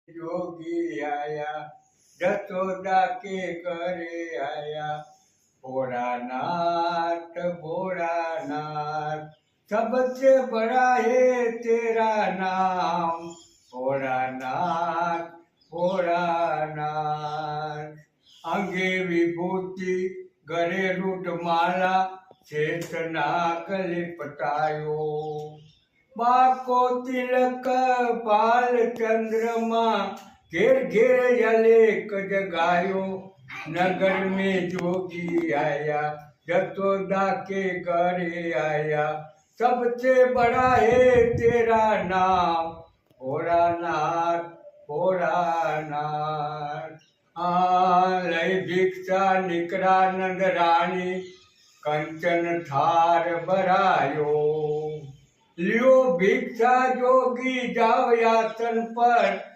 जोगी आया जसोदा के करे आया। भोलानाथ भोलानाथ सबसे बड़ा है तेरा नाम। भोलानाथ भोलानाथ अंगे विभूति गले रुद्रमाला शेष नाग लिपटायो। बाको तिलक पाल चंद्रमा घेर घेर जलेक जगायो। नगर में जोगी आया जसोदा के घरे आया। सबसे बड़ा है तेरा नाम। भोलानाथ भोलानाथ लय भिक्षा निकरा नंद रानी कंचन थार भरायो। लियो भिक्षा जोगी जाओ यासन पर